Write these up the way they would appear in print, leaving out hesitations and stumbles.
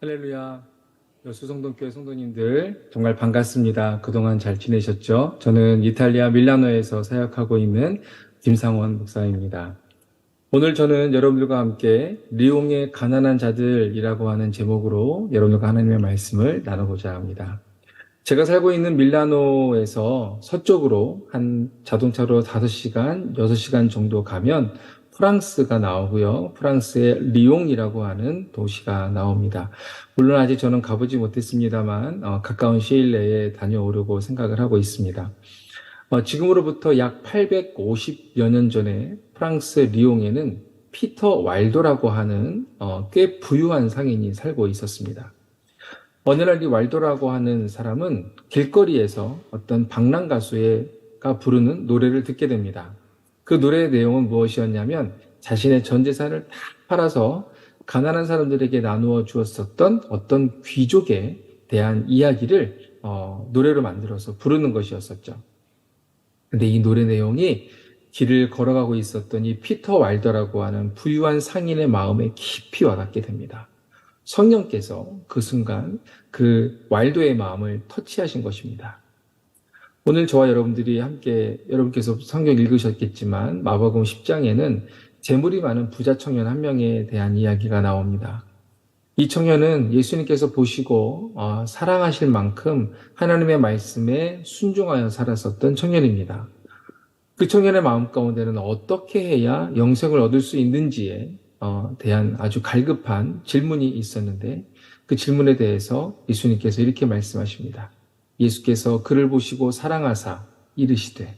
할렐루야. 여수성동교회 성도님들 정말 반갑습니다. 그동안 잘 지내셨죠? 저는 이탈리아 밀라노에서 사역하고 있는 김상원 목사입니다. 오늘 저는 여러분들과 함께 리옹의 가난한 자들이라고 하는 제목으로 여러분들과 하나님의 말씀을 나누고자 합니다. 제가 살고 있는 밀라노에서 서쪽으로 한 자동차로 5시간, 6시간 정도 가면 프랑스가 나오고요. 프랑스의 리옹이라고 하는 도시가 나옵니다. 물론 아직 저는 가보지 못했습니다만 가까운 시일 내에 다녀오려고 생각을 하고 있습니다. 지금으로부터 약 850여 년 전에 프랑스 리옹에는 피터 와일도라고 하는 꽤 부유한 상인이 살고 있었습니다. 어느 날 이 왈도라고 하는 사람은 길거리에서 어떤 방랑 가수가 부르는 노래를 듣게 됩니다. 그 노래의 내용은 무엇이었냐면 자신의 전 재산을 다 팔아서 가난한 사람들에게 나누어 주었었던 어떤 귀족에 대한 이야기를 노래로 만들어서 부르는 것이었었죠. 근데 이 노래 내용이 길을 걸어가고 있었던 이 피터 왈더라고 하는 부유한 상인의 마음에 깊이 와닿게 됩니다. 성령께서 그 순간 그 와일도의 마음을 터치하신 것입니다. 오늘 저와 여러분들이 함께 여러분께서 성경 읽으셨겠지만 마가복음 10장에는 재물이 많은 부자 청년 한 명에 대한 이야기가 나옵니다. 이 청년은 예수님께서 보시고 사랑하실 만큼 하나님의 말씀에 순종하여 살았었던 청년입니다. 그 청년의 마음 가운데는 어떻게 해야 영생을 얻을 수 있는지에 대한 아주 갈급한 질문이 있었는데 그 질문에 대해서 예수님께서 이렇게 말씀하십니다. 예수께서 그를 보시고 사랑하사 이르시되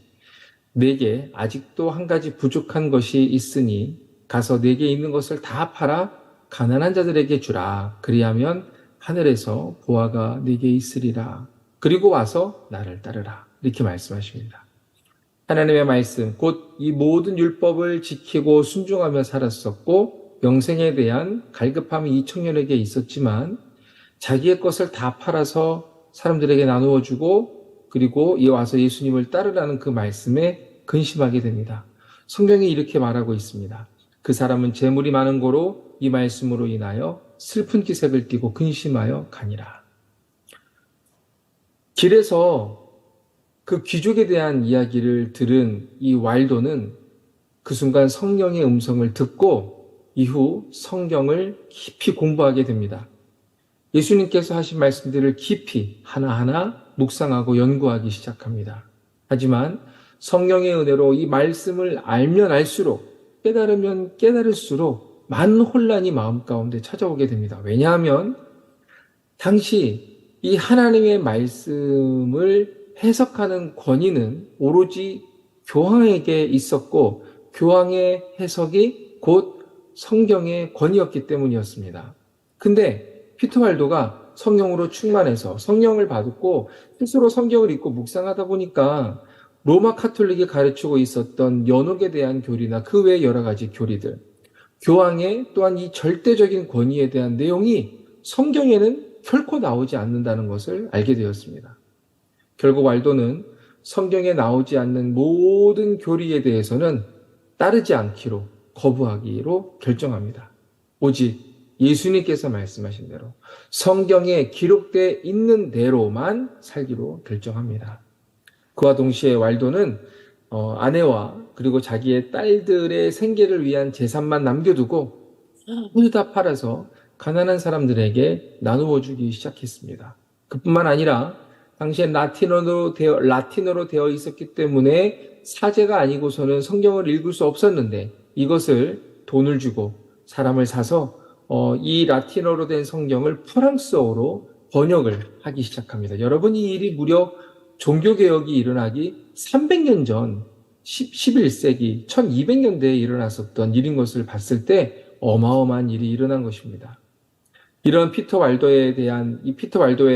내게 아직도 한 가지 부족한 것이 있으니 가서 내게 있는 것을 다 팔아 가난한 자들에게 주라. 그리하면 하늘에서 보화가 내게 있으리라. 그리고 와서 나를 따르라. 이렇게 말씀하십니다. 하나님의 말씀, 곧 이 모든 율법을 지키고 순종하며 살았었고 영생에 대한 갈급함이 이 청년에게 있었지만 자기의 것을 다 팔아서 사람들에게 나누어 주고 그리고 이 와서 예수님을 따르라는 그 말씀에 근심하게 됩니다. 성경이 이렇게 말하고 있습니다. 그 사람은 재물이 많은 고로 이 말씀으로 인하여 슬픈 기색을 띠고 근심하여 가니라. 길에서 그 귀족에 대한 이야기를 들은 이 와일도는 그 순간 성령의 음성을 듣고 이후 성경을 깊이 공부하게 됩니다. 예수님께서 하신 말씀들을 깊이 하나하나 묵상하고 연구하기 시작합니다. 하지만 성령의 은혜로 이 말씀을 알면 알수록 깨달으면 깨달을수록 많은 혼란이 마음 가운데 찾아오게 됩니다. 왜냐하면 당시 이 하나님의 말씀을 해석하는 권위는 오로지 교황에게 있었고 교황의 해석이 곧 성경의 권위였기 때문이었습니다. 근데 피터 왈도가 성령으로 충만해서 성령을 받고 스스로 성경을 읽고 묵상하다 보니까 로마 카톨릭이 가르치고 있었던 연옥에 대한 교리나 그 외의 여러 가지 교리들, 교황의 또한 이 절대적인 권위에 대한 내용이 성경에는 결코 나오지 않는다는 것을 알게 되었습니다. 결국 왈도는 성경에 나오지 않는 모든 교리에 대해서는 따르지 않기로 거부하기로 결정합니다. 오직 예수님께서 말씀하신 대로 성경에 기록되어 있는 대로만 살기로 결정합니다. 그와 동시에 왈도는 아내와 그리고 자기의 딸들의 생계를 위한 재산만 남겨두고 모두 다 팔아서 가난한 사람들에게 나누어 주기 시작했습니다. 그뿐만 아니라 당시엔 라틴어로 되어 있었기 때문에 사제가 아니고서는 성경을 읽을 수 없었는데 이것을 돈을 주고 사람을 사서 이 라틴어로 된 성경을 프랑스어로 번역을 하기 시작합니다. 여러분, 이 일이 무려 종교개혁이 일어나기 300년 전 11세기 1200년대에 일어났었던 일인 것을 봤을 때 어마어마한 일이 일어난 것입니다. 이런 피터 왈도의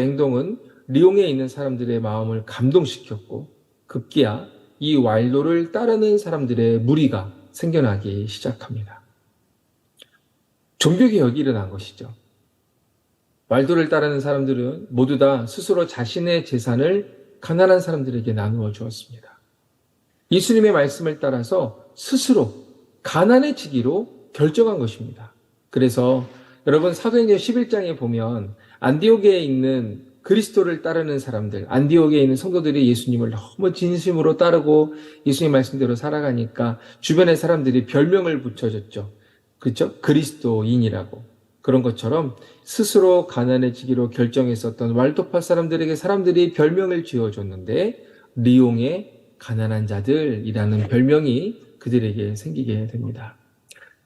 행동은 리옹에 있는 사람들의 마음을 감동시켰고 급기야 이 왈도를 따르는 사람들의 무리가 생겨나기 시작합니다. 종교개혁이 일어난 것이죠. 왈도를 따르는 사람들은 모두 다 스스로 자신의 재산을 가난한 사람들에게 나누어 주었습니다. 예수님의 말씀을 따라서 스스로 가난해지기로 결정한 것입니다. 그래서 여러분 사도행전 11장에 보면 안디옥에 있는 그리스도를 따르는 사람들, 안디옥에 있는 성도들이 예수님을 너무 진심으로 따르고 예수님 말씀대로 살아가니까 주변의 사람들이 별명을 붙여줬죠. 그렇죠? 그리스도인이라고. 그런 것처럼 스스로 가난해지기로 결정했었던 왈도파 사람들에게 사람들이 별명을 지어줬는데 리옹의 가난한 자들이라는 별명이 그들에게 생기게 됩니다.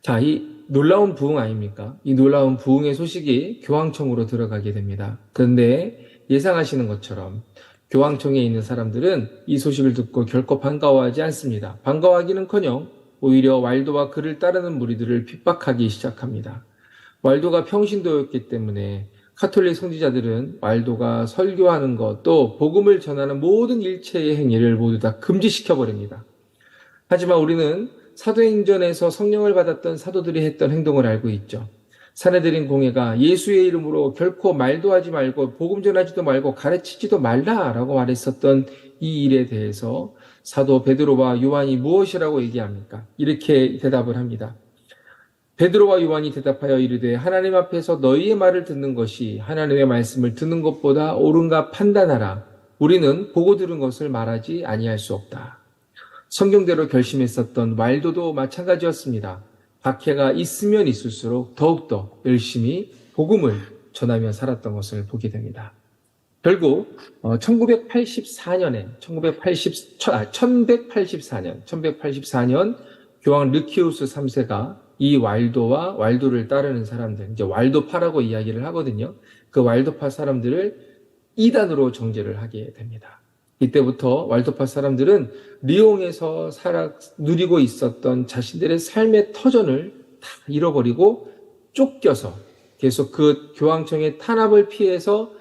자, 이 놀라운 부흥 아닙니까? 이 놀라운 부흥의 소식이 교황청으로 들어가게 됩니다. 그런데 예상하시는 것처럼 교황청에 있는 사람들은 이 소식을 듣고 결코 반가워하지 않습니다. 반가워하기는커녕 오히려 왈도와 그를 따르는 무리들을 핍박하기 시작합니다. 왈도가 평신도였기 때문에 카톨릭 선지자들은 왈도가 설교하는 것, 또 복음을 전하는 모든 일체의 행위를 모두 다 금지시켜 버립니다. 하지만 우리는 사도행전에서 성령을 받았던 사도들이 했던 행동을 알고 있죠. 사내들인 공회가 예수의 이름으로 결코 말도 하지 말고 복음 전하지도 말고 가르치지도 말라라고 말했었던 이 일에 대해서 사도 베드로와 요한이 무엇이라고 얘기합니까? 이렇게 대답을 합니다. 베드로와 요한이 대답하여 이르되 하나님 앞에서 너희의 말을 듣는 것이 하나님의 말씀을 듣는 것보다 옳은가 판단하라. 우리는 보고 들은 것을 말하지 아니할 수 없다. 성경대로 결심했었던 왈도도 마찬가지였습니다. 박해가 있으면 있을수록 더욱더 열심히 복음을 전하며 살았던 것을 보게 됩니다. 결국 1184년 교황 르키우스 3세가 이 왈도와 왈도를 따르는 사람들, 이제 왈도파라고 이야기를 하거든요. 그 왈도파 사람들을 이단으로 정죄를 하게 됩니다. 이때부터 왈도파 사람들은 리옹에서 누리고 있었던 자신들의 삶의 터전을 다 잃어버리고 쫓겨서 계속 그 교황청의 탄압을 피해서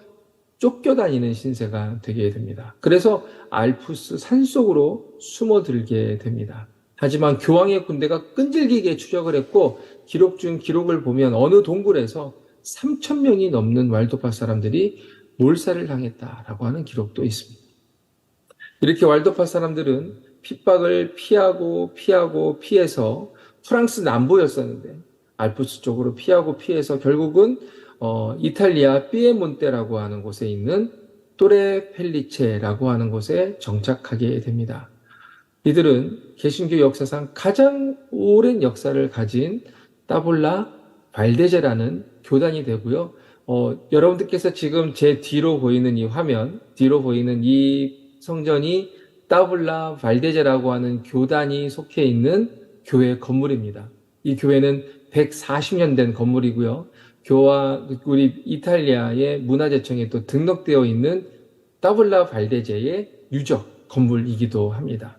쫓겨다니는 신세가 되게 됩니다. 그래서 알프스 산속으로 숨어들게 됩니다. 하지만 교황의 군대가 끈질기게 추적을 했고 기록 중 기록을 보면 어느 동굴에서 3,000명이 넘는 왈도파 사람들이 몰살을 당했다라고 하는 기록도 있습니다. 이렇게 왈도파 사람들은 핍박을 피해서 프랑스 남부였었는데 알프스 쪽으로 피해서 결국은 이탈리아 피에몬테라고 하는 곳에 있는 또레 펠리체라고 하는 곳에 정착하게 됩니다. 이들은 개신교 역사상 가장 오랜 역사를 가진 따볼라 발데제라는 교단이 되고요. 여러분들께서 지금 제 뒤로 보이는 이 화면, 뒤로 보이는 이 성전이 따블라 발데제라고 하는 교단이 속해 있는 교회 건물입니다. 이 교회는 140년 된 건물이고요. 우리 이탈리아의 문화재청에 또 등록되어 있는 따블라 발데제의 유적 건물이기도 합니다.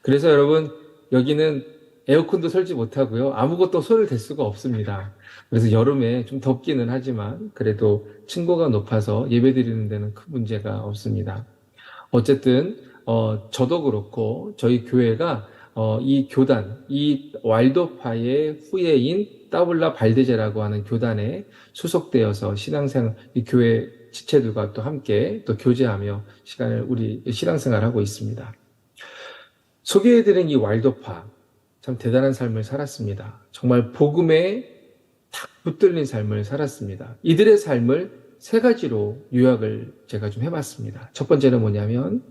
그래서 여러분 여기는 에어컨도 설지 못하고요. 아무것도 손을 댈 수가 없습니다. 그래서 여름에 좀 덥기는 하지만 그래도 층고가 높아서 예배드리는 데는 큰 문제가 없습니다. 어쨌든 저도 그렇고 저희 교회가 이 교단, 이 왈도파의 후예인 따블라 발데제라고 하는 교단에 소속되어서 신앙생활, 이 교회 지체들과 또 함께 또 교제하며 우리 신앙생활을 하고 있습니다. 소개해드린 이 왈도파, 참 대단한 삶을 살았습니다. 정말 복음에 탁 붙들린 삶을 살았습니다. 이들의 삶을 세 가지로 요약을 제가 좀 해봤습니다. 첫 번째는 뭐냐면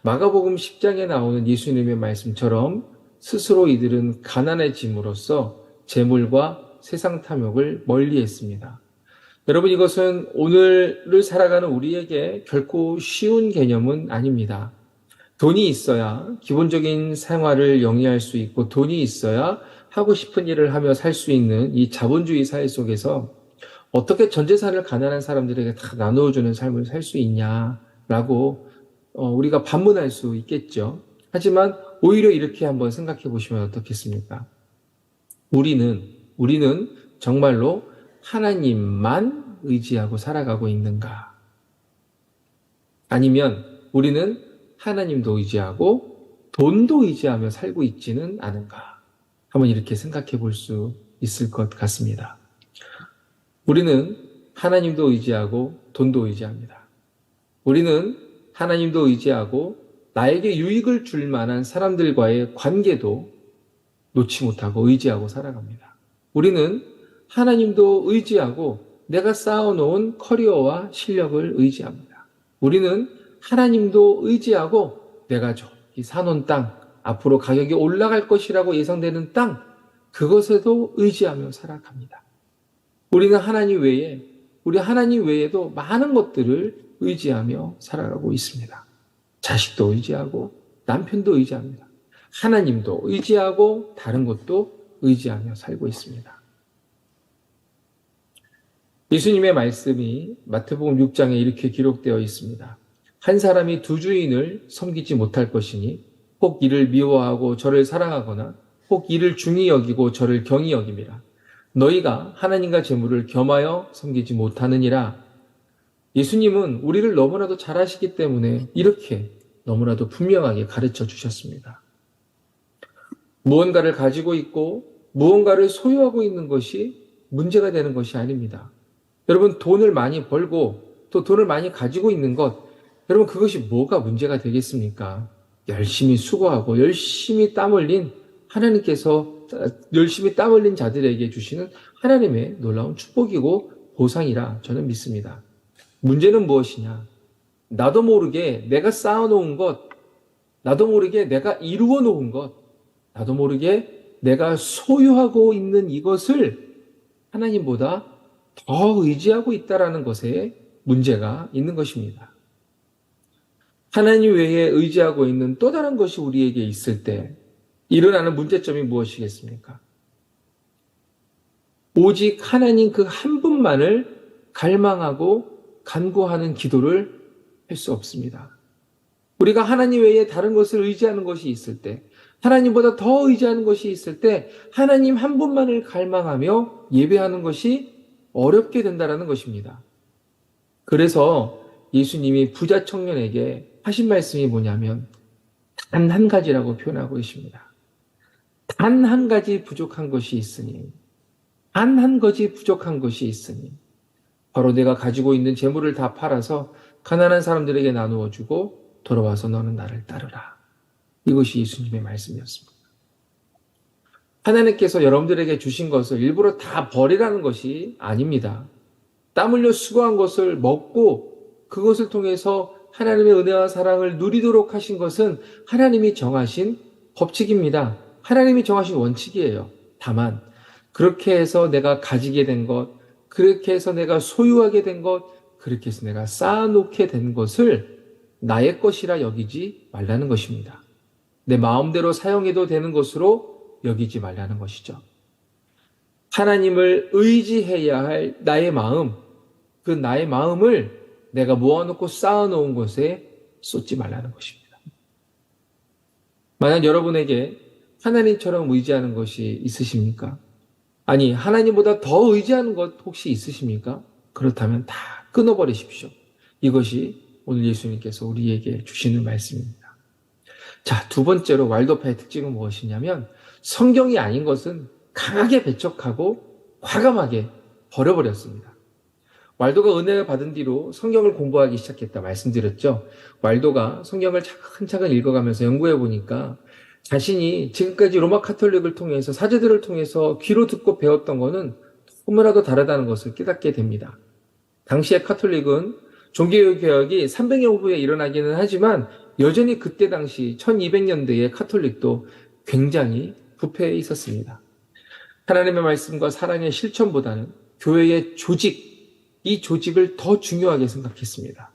마가복음 10장에 나오는 예수님의 말씀처럼 스스로 이들은 가난해짐으로써 재물과 세상 탐욕을 멀리했습니다. 여러분 이것은 오늘을 살아가는 우리에게 결코 쉬운 개념은 아닙니다. 돈이 있어야 기본적인 생활을 영위할 수 있고 돈이 있어야 하고 싶은 일을 하며 살 수 있는 이 자본주의 사회 속에서 어떻게 전 재산을 가난한 사람들에게 다 나누어주는 삶을 살 수 있냐라고 우리가 반문할 수 있겠죠. 하지만 오히려 이렇게 한번 생각해 보시면 어떻겠습니까? 우리는 정말로 하나님만 의지하고 살아가고 있는가? 아니면 우리는 하나님도 의지하고 돈도 의지하며 살고 있지는 않은가? 한번 이렇게 생각해 볼 수 있을 것 같습니다. 우리는 하나님도 의지하고 돈도 의지합니다. 우리는 하나님도 의지하고 나에게 유익을 줄 만한 사람들과의 관계도 놓지 못하고 의지하고 살아갑니다. 우리는 하나님도 의지하고 내가 쌓아놓은 커리어와 실력을 의지합니다. 우리는 하나님도 의지하고 내가 저기 사놓은 땅, 앞으로 가격이 올라갈 것이라고 예상되는 땅, 그것에도 의지하며 살아갑니다. 우리는 우리 하나님 외에도 많은 것들을 의지하며 살아가고 있습니다. 자식도 의지하고 남편도 의지합니다. 하나님도 의지하고 다른 것도 의지하며 살고 있습니다. 예수님의 말씀이 마태복음 6장에 이렇게 기록되어 있습니다. 한 사람이 두 주인을 섬기지 못할 것이니 혹 이를 미워하고 저를 사랑하거나 혹 이를 중히 여기고 저를 경히 여김이라. 너희가 하나님과 재물을 겸하여 섬기지 못하느니라. 예수님은 우리를 너무나도 잘 아시기 때문에 이렇게 너무나도 분명하게 가르쳐 주셨습니다. 무언가를 가지고 있고 무언가를 소유하고 있는 것이 문제가 되는 것이 아닙니다. 여러분, 돈을 많이 벌고 또 돈을 많이 가지고 있는 것, 여러분, 그것이 뭐가 문제가 되겠습니까? 열심히 수고하고 열심히 땀 흘린 열심히 땀 흘린 자들에게 주시는 하나님의 놀라운 축복이고 보상이라 저는 믿습니다. 문제는 무엇이냐? 나도 모르게 내가 쌓아놓은 것, 나도 모르게 내가 이루어 놓은 것, 나도 모르게 내가 소유하고 있는 이것을 하나님보다 더 의지하고 있다는 것에 문제가 있는 것입니다. 하나님 외에 의지하고 있는 또 다른 것이 우리에게 있을 때 일어나는 문제점이 무엇이겠습니까? 오직 하나님 그 한 분만을 갈망하고 간구하는 기도를 할 수 없습니다. 우리가 하나님 외에 다른 것을 의지하는 것이 있을 때, 하나님보다 더 의지하는 것이 있을 때 하나님 한 분만을 갈망하며 예배하는 것이 어렵게 된다는 것입니다. 그래서 예수님이 부자 청년에게 하신 말씀이 뭐냐면 단 한 가지라고 표현하고 계십니다. 단 한 가지 부족한 것이 있으니, 단 한 가지 부족한 것이 있으니 바로 내가 가지고 있는 재물을 다 팔아서 가난한 사람들에게 나누어 주고 돌아와서 너는 나를 따르라. 이것이 예수님의 말씀이었습니다. 하나님께서 여러분들에게 주신 것을 일부러 다 버리라는 것이 아닙니다. 땀 흘려 수고한 것을 먹고 그것을 통해서 하나님의 은혜와 사랑을 누리도록 하신 것은 하나님이 정하신 법칙입니다. 하나님이 정하신 원칙이에요. 다만 그렇게 해서 내가 가지게 된 것, 그렇게 해서 내가 소유하게 된 것, 그렇게 해서 내가 쌓아놓게 된 것을 나의 것이라 여기지 말라는 것입니다. 내 마음대로 사용해도 되는 것으로 여기지 말라는 것이죠. 하나님을 의지해야 할 나의 마음, 그 나의 마음을 내가 모아놓고 쌓아놓은 것에 쏟지 말라는 것입니다. 만약 여러분에게 하나님처럼 의지하는 것이 있으십니까? 아니, 하나님보다 더 의지하는 것 혹시 있으십니까? 그렇다면 다 끊어버리십시오. 이것이 오늘 예수님께서 우리에게 주시는 말씀입니다. 자, 두 번째로 왈도파의 특징은 무엇이냐면 성경이 아닌 것은 강하게 배척하고 과감하게 버려버렸습니다. 왈도가 은혜를 받은 뒤로 성경을 공부하기 시작했다 말씀드렸죠. 왈도가 성경을 차근차근 읽어가면서 연구해 보니까 자신이 지금까지 로마 카톨릭을 통해서 사제들을 통해서 귀로 듣고 배웠던 것은 너무나도 다르다는 것을 깨닫게 됩니다. 당시의 카톨릭은 종교개혁이 300년 후에 일어나기는 하지만 여전히 그때 당시 1200년대의 카톨릭도 굉장히 부패해 있었습니다. 하나님의 말씀과 사랑의 실천보다는 교회의 조직, 이 조직을 더 중요하게 생각했습니다.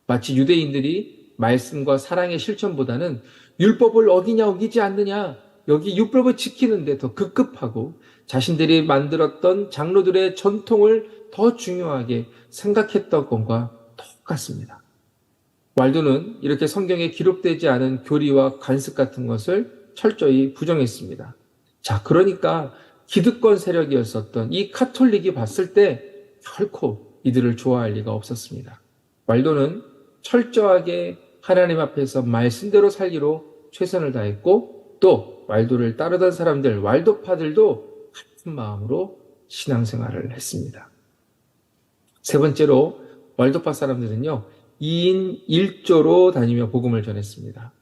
마치 유대인들이 말씀과 사랑의 실천보다는 율법을 어기냐 어기지 않느냐, 여기 율법을 지키는데 더 급급하고 자신들이 만들었던 장로들의 전통을 더 중요하게 생각했던 것과 똑같습니다. 왈도는 이렇게 성경에 기록되지 않은 교리와 관습 같은 것을 철저히 부정했습니다. 자, 그러니까 기득권 세력이었었던 이 카톨릭이 봤을 때 결코 이들을 좋아할 리가 없었습니다. 왈도는 철저하게 하나님 앞에서 말씀대로 살기로 최선을 다했고 또 왈도를 따르던 사람들, 왈도파들도 같은 마음으로 신앙생활을 했습니다. 세 번째로 왈도파 사람들은요, 2인 1조로 다니며 복음을 전했습니다.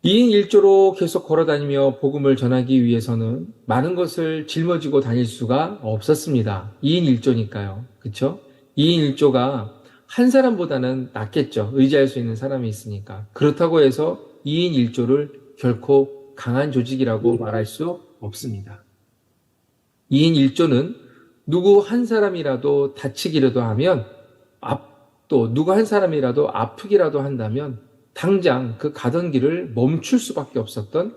2인 1조로 계속 걸어다니며 복음을 전하기 위해서는 많은 것을 짊어지고 다닐 수가 없었습니다. 2인 1조니까요. 그렇죠? 2인 1조가 한 사람보다는 낫겠죠. 의지할 수 있는 사람이 있으니까. 그렇다고 해서 2인 1조를 결코 강한 조직이라고 말할 수 없습니다. 2인 1조는 누구 한 사람이라도 다치기라도 하면, 또 누구 한 사람이라도 아프기라도 한다면 당장 그 가던 길을 멈출 수밖에 없었던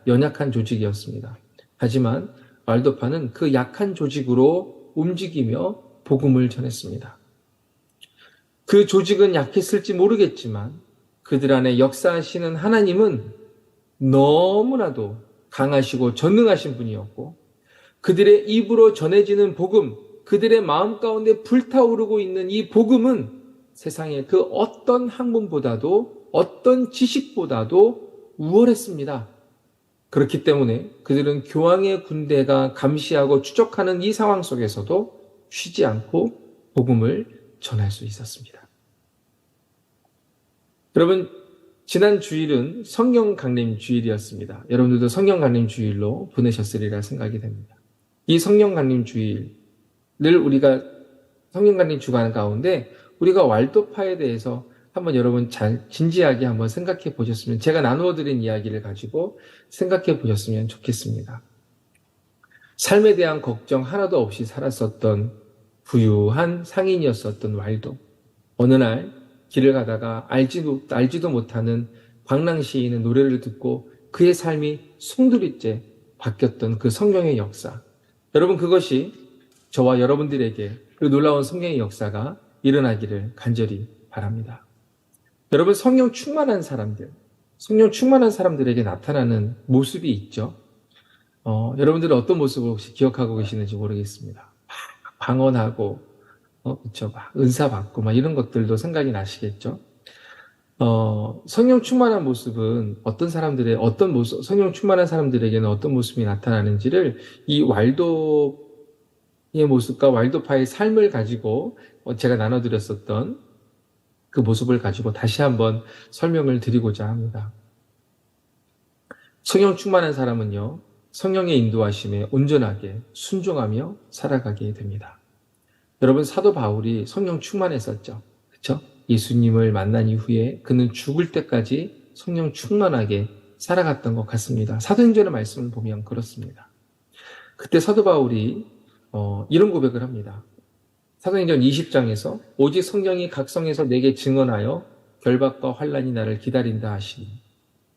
연약한 조직이었습니다. 하지만 왈도파는 그 약한 조직으로 움직이며 복음을 전했습니다. 그 조직은 약했을지 모르겠지만 그들 안에 역사하시는 하나님은 너무나도 강하시고 전능하신 분이었고, 그들의 입으로 전해지는 복음, 그들의 마음 가운데 불타오르고 있는 이 복음은 세상의 그 어떤 학문보다도, 어떤 지식보다도 우월했습니다. 그렇기 때문에 그들은 교황의 군대가 감시하고 추적하는 이 상황 속에서도 쉬지 않고 복음을 전할 수 있었습니다. 여러분, 지난 주일은 성령 강림 주일이었습니다. 여러분들도 성령 강림 주일로 보내셨으리라 생각이 됩니다. 이 성령 강림 주일을 우리가 성령 강림 주간 가운데 우리가 왈도파에 대해서 한번 여러분 잘 진지하게 한번 생각해 보셨으면, 제가 나누어 드린 이야기를 가지고 생각해 보셨으면 좋겠습니다. 삶에 대한 걱정 하나도 없이 살았었던 부유한 상인이었었던 왈도. 어느 날 길을 가다가 알지도 못하는 광랑 시인의 노래를 듣고 그의 삶이 송두리째 바뀌었던 그 성령의 역사. 여러분, 그것이 저와 여러분들에게 그 놀라운 성령의 역사가 일어나기를 간절히 바랍니다. 여러분, 성령 충만한 사람들에게 나타나는 모습이 있죠. 여러분들은 어떤 모습을 혹시 기억하고 계시는지 모르겠습니다. 막 방언하고, 그쵸, 막 은사 받고, 막 이런 것들도 생각이 나시겠죠. 성령 충만한 모습은 성령 충만한 사람들에게는 어떤 모습이 나타나는지를 이 왈도의 모습과 왈도파의 삶을 가지고 제가 나눠드렸었던 그 모습을 가지고 다시 한번 설명을 드리고자 합니다. 성령 충만한 사람은요, 성령의 인도하심에 온전하게 순종하며 살아가게 됩니다. 여러분, 사도 바울이 성령 충만했었죠. 그렇죠? 예수님을 만난 이후에 그는 죽을 때까지 성령 충만하게 살아갔던 것 같습니다. 사도행전의 말씀을 보면 그렇습니다. 그때 사도 바울이 이런 고백을 합니다. 사도행전 20장에서 오직 성령이 각성해서 내게 증언하여 결박과 환난이 나를 기다린다 하시니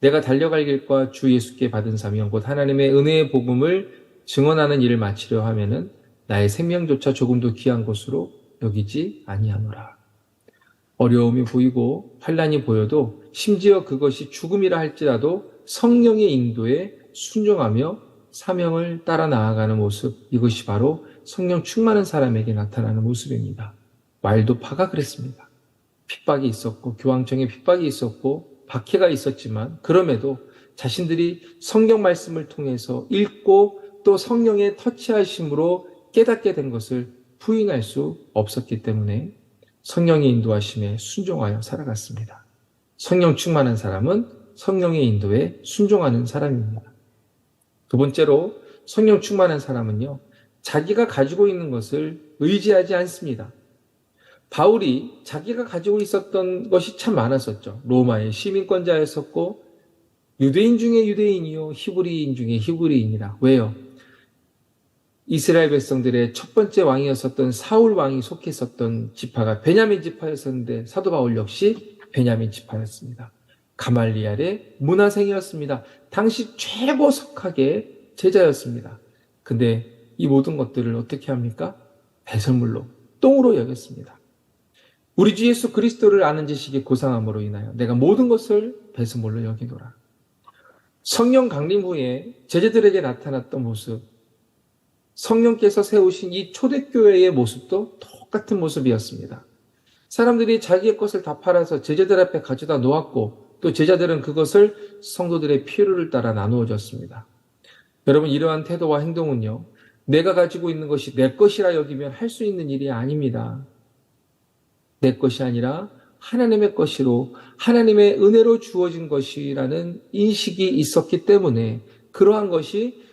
내가 달려갈 길과 주 예수께 받은 사명 곧 하나님의 은혜의 복음을 증언하는 일을 마치려 하면은 나의 생명조차 조금도 귀한 것으로 여기지 아니하노라. 어려움이 보이고 환난이 보여도 심지어 그것이 죽음이라 할지라도 성령의 인도에 순종하며 사명을 따라 나아가는 모습, 이것이 바로 성령 충만한 사람에게 나타나는 모습입니다. 왈도파가 그랬습니다. 핍박이 있었고 교황청에 핍박이 있었고 박해가 있었지만 그럼에도 자신들이 성경 말씀을 통해서 읽고 또 성령의 터치하심으로 깨닫게 된 것을 부인할 수 없었기 때문에 성령의 인도하심에 순종하여 살아갔습니다. 성령 충만한 사람은 성령의 인도에 순종하는 사람입니다. 두 번째로 성령 충만한 사람은요, 자기가 가지고 있는 것을 의지하지 않습니다. 바울이 자기가 가지고 있었던 것이 참 많았었죠. 로마의 시민권자였었고 유대인 중에 유대인이요 히브리인 중에 히브리인이라. 왜요? 이스라엘 백성들의 첫 번째 왕이었었던 사울 왕이 속했었던 지파가 베냐민 지파였었는데 사도 바울 역시 베냐민 지파였습니다. 가말리엘의 문화생이었습니다. 당시 최고 석학의 제자였습니다. 근데 이 모든 것들을 어떻게 합니까? 배설물로, 똥으로 여겼습니다. 우리 주 예수 그리스도를 아는 지식이 고상함으로 인하여 내가 모든 것을 배설물로 여기노라. 성령 강림 후에 제자들에게 나타났던 모습, 성령께서 세우신 이 초대교회의 모습도 똑같은 모습이었습니다. 사람들이 자기의 것을 다 팔아서 제자들 앞에 가져다 놓았고 또 제자들은 그것을 성도들의 필요를 따라 나누어 줬습니다. 여러분, 이러한 태도와 행동은요, 내가 가지고 있는 것이 내 것이라 여기면 할 수 있는 일이 아닙니다. 내 것이 아니라 하나님의 것이로 하나님의 은혜로 주어진 것이라는 인식이 있었기 때문에 그러한 것이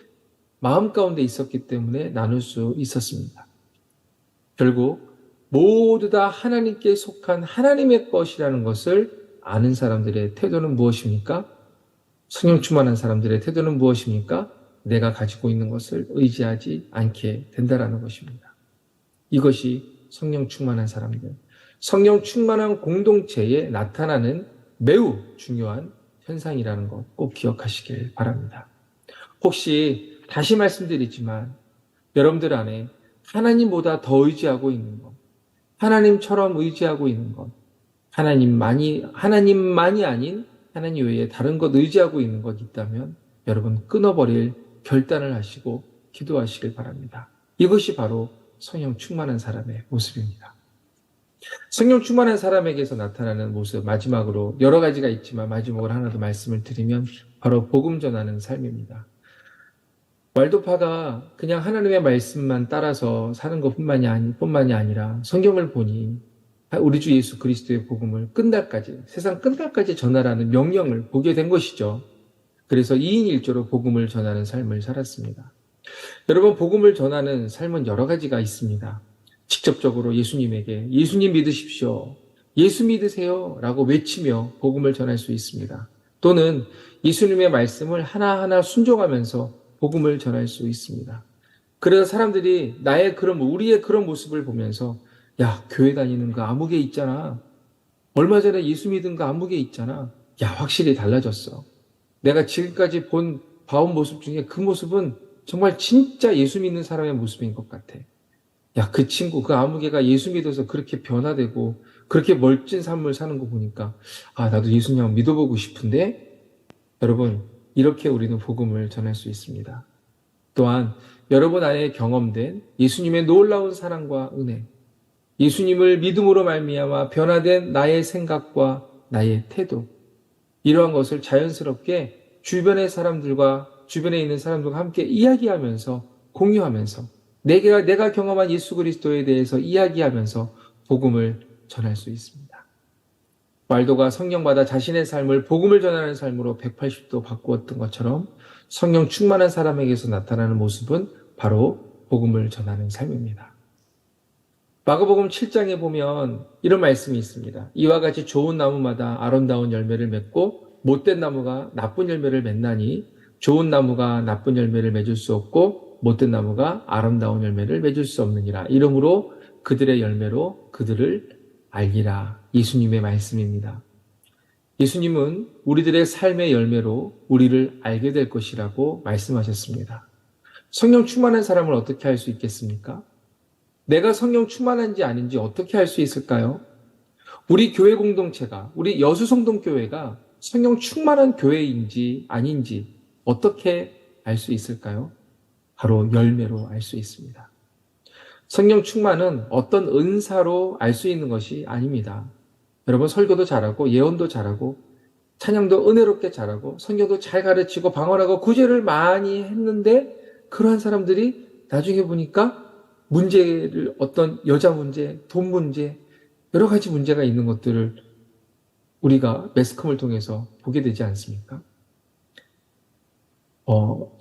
마음 가운데 있었기 때문에 나눌 수 있었습니다. 결국 모두 다 하나님께 속한 하나님의 것이라는 것을 아는 사람들의 태도는 무엇입니까? 성령 충만한 사람들의 태도는 무엇입니까? 내가 가지고 있는 것을 의지하지 않게 된다라는 것입니다. 이것이 성령 충만한 사람들, 성령 충만한 공동체에 나타나는 매우 중요한 현상이라는 것 꼭 기억하시길 바랍니다. 혹시 다시 말씀드리지만 여러분들 안에 하나님보다 더 의지하고 있는 것, 하나님처럼 의지하고 있는 것, 하나님만이 아닌 하나님 외에 다른 것 의지하고 있는 것 있다면 여러분 끊어버릴 결단을 하시고 기도하시길 바랍니다. 이것이 바로 성령 충만한 사람의 모습입니다. 성령 충만한 사람에게서 나타나는 모습, 마지막으로 여러 가지가 있지만 마지막으로 하나 더 말씀을 드리면 바로 복음 전하는 삶입니다. 왈도파가 그냥 하나님의 말씀만 따라서 사는 것뿐만이 아니라 성경을 보니 우리 주 예수 그리스도의 복음을 끝날까지, 세상 끝날까지 전하라는 명령을 보게 된 것이죠. 그래서 2인 1조로 복음을 전하는 삶을 살았습니다. 여러분, 복음을 전하는 삶은 여러 가지가 있습니다. 직접적으로 예수님에게 예수님 믿으십시오, 예수 믿으세요 라고 외치며 복음을 전할 수 있습니다. 또는 예수님의 말씀을 하나하나 순종하면서 복음을 전할 수 있습니다. 그래서 사람들이 우리의 그런 모습을 보면서 야, 교회 다니는 거 아무개 있잖아. 얼마 전에 예수 믿은 거 아무개 있잖아. 야, 확실히 달라졌어. 내가 지금까지 봐온 모습 중에 그 모습은 정말 진짜 예수 믿는 사람의 모습인 것 같아. 야, 그 친구, 그 아무개가 예수 믿어서 그렇게 변화되고 그렇게 멋진 삶을 사는 거 보니까 나도 예수님 믿어보고 싶은데? 여러분, 이렇게 우리는 복음을 전할 수 있습니다. 또한 여러분 안에 경험된 예수님의 놀라운 사랑과 은혜, 예수님을 믿음으로 말미암아 변화된 나의 생각과 나의 태도, 이러한 것을 자연스럽게 주변에 있는 사람들과 함께 이야기하면서 공유하면서 내가 경험한 예수 그리스도에 대해서 이야기하면서 복음을 전할 수 있습니다. 말도가 성령받아 자신의 삶을 복음을 전하는 삶으로 180도 바꾸었던 것처럼 성령 충만한 사람에게서 나타나는 모습은 바로 복음을 전하는 삶입니다. 마가복음 7장에 보면 이런 말씀이 있습니다. 이와 같이 좋은 나무마다 아름다운 열매를 맺고 못된 나무가 나쁜 열매를 맺나니 좋은 나무가 나쁜 열매를 맺을 수 없고 못된 나무가 아름다운 열매를 맺을 수 없느니라. 이러므로 그들의 열매로 그들을 알리라. 예수님의 말씀입니다. 예수님은 우리들의 삶의 열매로 우리를 알게 될 것이라고 말씀하셨습니다. 성령 충만한 사람을 어떻게 알 수 있겠습니까? 내가 성령 충만한지 아닌지 어떻게 알 수 있을까요? 우리 교회 공동체가, 우리 여수성동교회가 성령 충만한 교회인지 아닌지 어떻게 알 수 있을까요? 바로 열매로 알 수 있습니다. 성령 충만은 어떤 은사로 알 수 있는 것이 아닙니다. 여러분, 설교도 잘하고 예언도 잘하고 찬양도 은혜롭게 잘하고 성경도 잘 가르치고 방언하고 구제를 많이 했는데 그러한 사람들이 나중에 보니까 문제를, 어떤 여자 문제, 돈 문제, 여러 가지 문제가 있는 것들을 우리가 매스컴을 통해서 보게 되지 않습니까?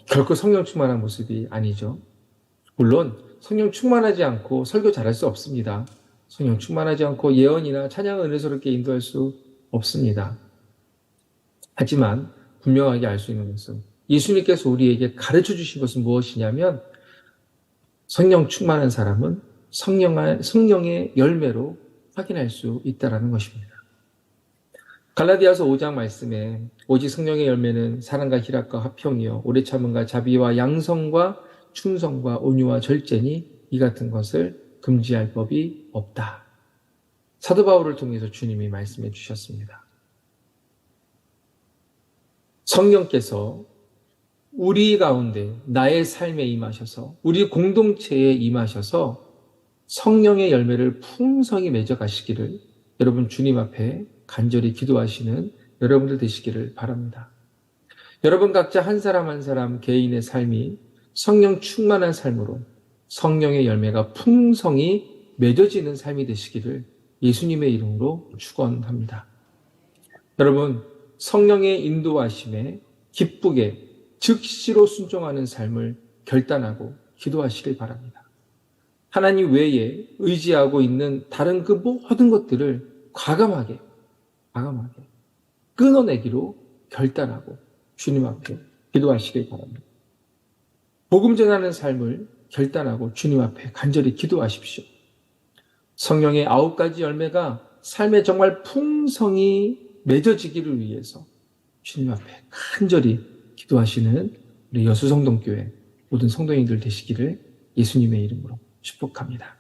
결코 성령 충만한 모습이 아니죠. 물론 성령 충만하지 않고 설교 잘할 수 없습니다. 성령 충만하지 않고 예언이나 찬양을 은혜스럽게 인도할 수 없습니다. 하지만 분명하게 알 수 있는 것은 예수님께서 우리에게 가르쳐 주신 것은 무엇이냐면 성령 충만한 사람은 성령의 열매로 확인할 수 있다는 것입니다. 갈라디아서 5장 말씀에 오직 성령의 열매는 사랑과 희락과 화평이요 오래 참음과 자비와 양성과 충성과 온유와 절제니 이 같은 것을 금지할 법이 없다. 사도 바울을 통해서 주님이 말씀해 주셨습니다. 성령께서 우리 가운데 나의 삶에 임하셔서 우리 공동체에 임하셔서 성령의 열매를 풍성히 맺어 가시기를 여러분 주님 앞에 간절히 기도하시는 여러분들 되시기를 바랍니다. 여러분 각자 한 사람 한 사람 개인의 삶이 성령 충만한 삶으로 성령의 열매가 풍성히 맺어지는 삶이 되시기를 예수님의 이름으로 축원합니다. 여러분, 성령의 인도하심에 기쁘게 즉시로 순종하는 삶을 결단하고 기도하시길 바랍니다. 하나님 외에 의지하고 있는 다른 그 모든 것들을 과감하게 끊어내기로 결단하고 주님 앞에 기도하시길 바랍니다. 복음 전하는 삶을 결단하고 주님 앞에 간절히 기도하십시오. 성령의 9가지 열매가 삶에 정말 풍성히 맺어지기를 위해서 주님 앞에 간절히 기도하시는 우리 여수성동교회 모든 성도님들 되시기를 예수님의 이름으로 축복합니다.